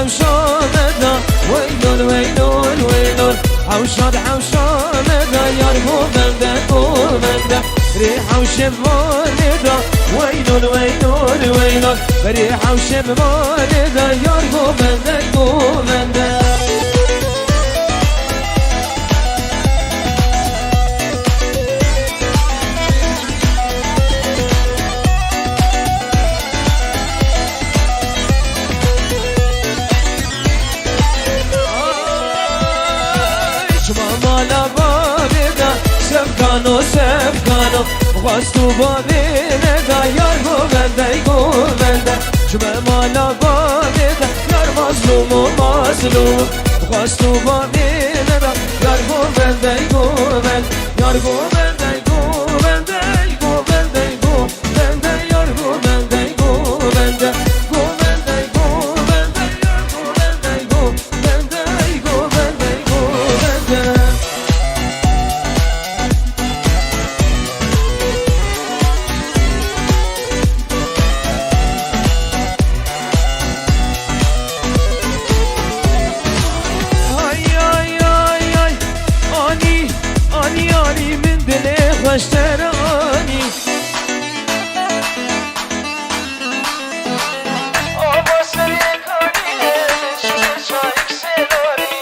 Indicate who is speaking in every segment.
Speaker 1: حوشامدا ويلون ويلون ويلون حوشاد حوشامدا ياربو بنده بنده ريحة وشمالدا ويلون ويلون ويلون ريحة وشمالدا ياربو بنده بنده سفکانو سفکانو خواستو بابینه دا یار گوونده گوونده چمه مالا بابینه یار مظلوم و مظلوم خواستو بابینه دا یار گوونده گوونده یار گوونده گوونده گوونده گوونده یار گوونده گوونده گوونده گوونده یار گوونده گوونده گوونده گوونده اشتراني أبا سريكاني شايك سيلوري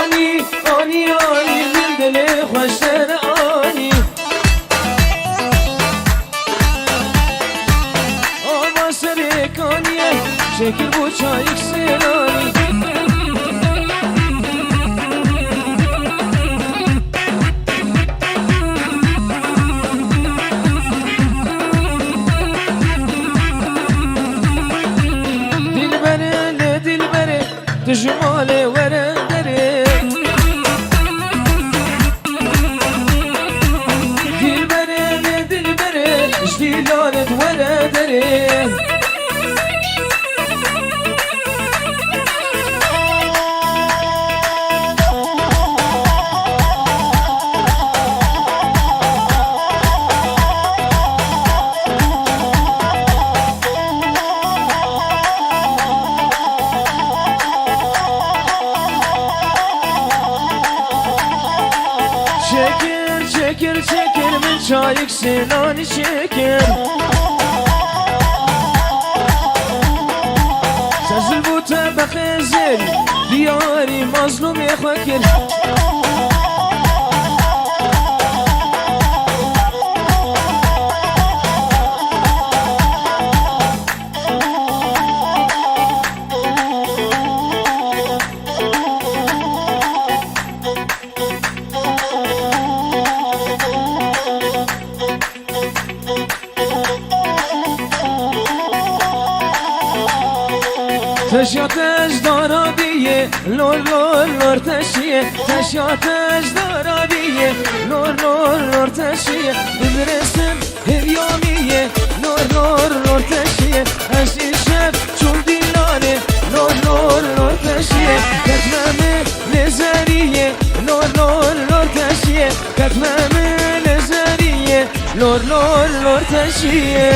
Speaker 1: أني من دلي اشتراني أبا سريكاني شكل بو شايك سيلوري تجمالي وردري دلبري جديلانت وردري çekir min çayık sinani çekir Sezil bu tebek zil diyari mazlum yekir تشیاتش دارابیه لور لور لور تشیه تشیاتش دارابیه لور لور لور تشیه ببرسم هریامیه لور لور لور تشیه از این شب چون دیلانه لور لور لور تشیه کتمه نظریه لور لور لور تشیه کتمه نظریه لور لور لور تشیه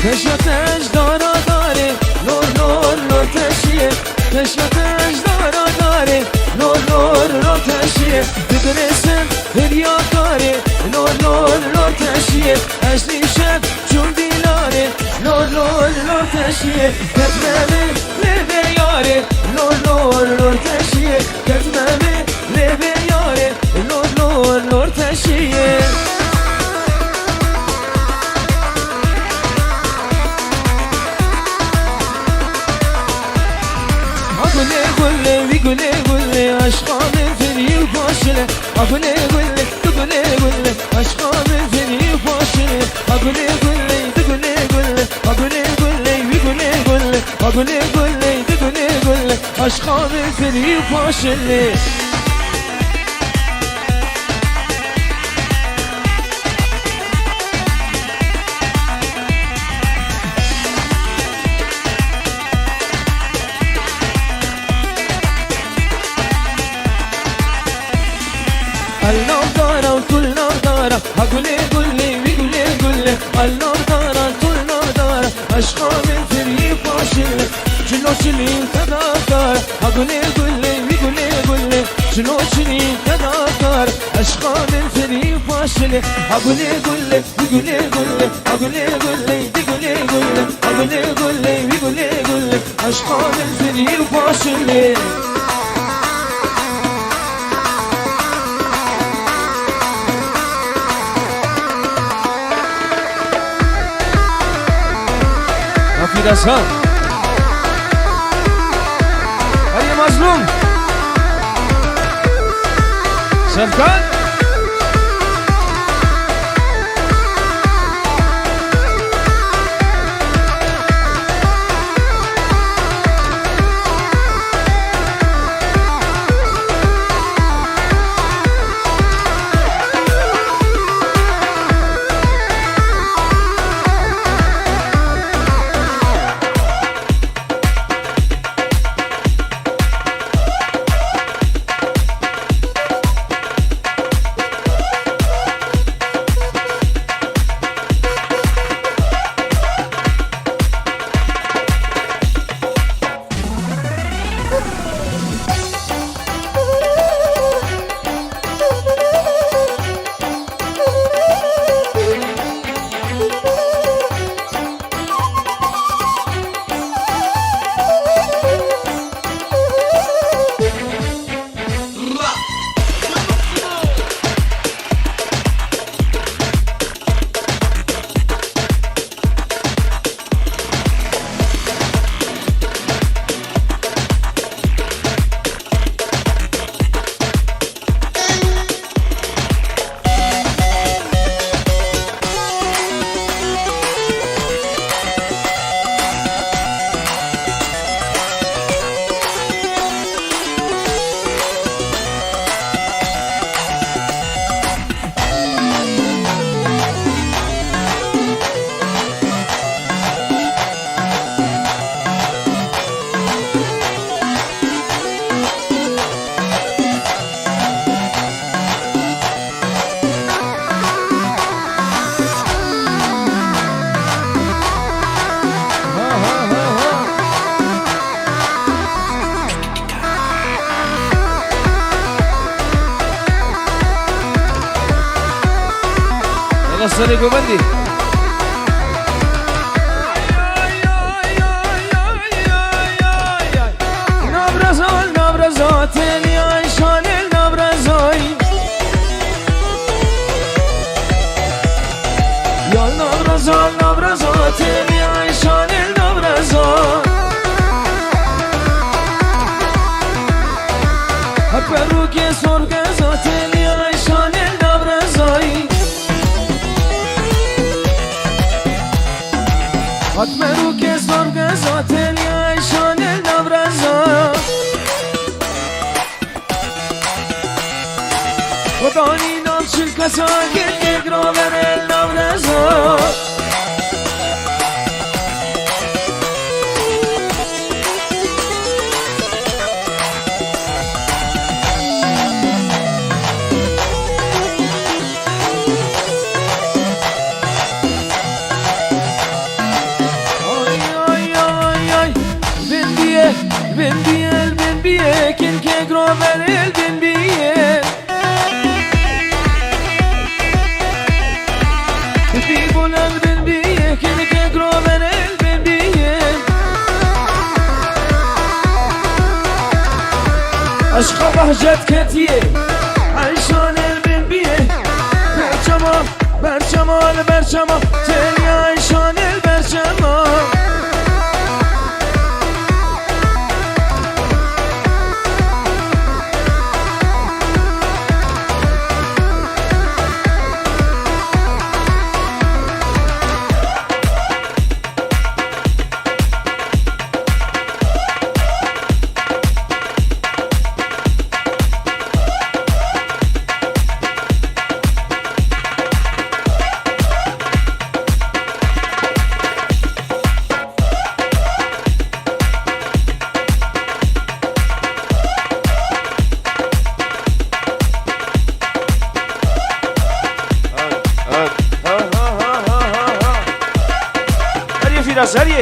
Speaker 1: تشیاتش دارا داره لور لور لور تشیه تشیاتش دارا داره لور لور لور تشیه بدرسم هریا کاره لور لور لور تشیه اشلی شب چون دیلاره لور لور لور تشیه کتمه لبه یاره لور لور لور تشیه کتمه لبه یاره لور لور لور تشیه قولي قولي عشقام فيني وفاشلة قولي قولي قولي قولي عشقام فيني وفاشلة قولي قولي قولي قولي قولي قولي قولي قولي قولي قولي قولي قولي عشقام فيني وفاشلة بيقولي قولي بيقولي قولي النار دارا طول نار دارا عشقا من تري فاشل شنو شني تذكر أقولي قولي بيقولي قولي شنو شني تذكر عشقا من تري فاشل أقولي قولي بيقولي قولي أقولي قولي بيقولي قولي أقولي قولي بيقولي قولي عشقا من تري فاشل في رسام هيا مظلوم شفقان السلام بندي نبرزال نبرزات عيشان النبرزاي يا نبرزال نبرزات عيشان النبرزاي هبروك سرق ذات عيشان النبرزاي أتمنى كسر قزات عيشان النبرزة وداني نمشي الكساكت يقرأ من النبرزة البنبيه كن كيقرو من البنبيه بيقول البنبيه كن كيقرو من البنبيه عشق بهجت كتيه عيشان البنبيه برشما برشما البرشما تاني عيشان البرشما
Speaker 2: فیرازریه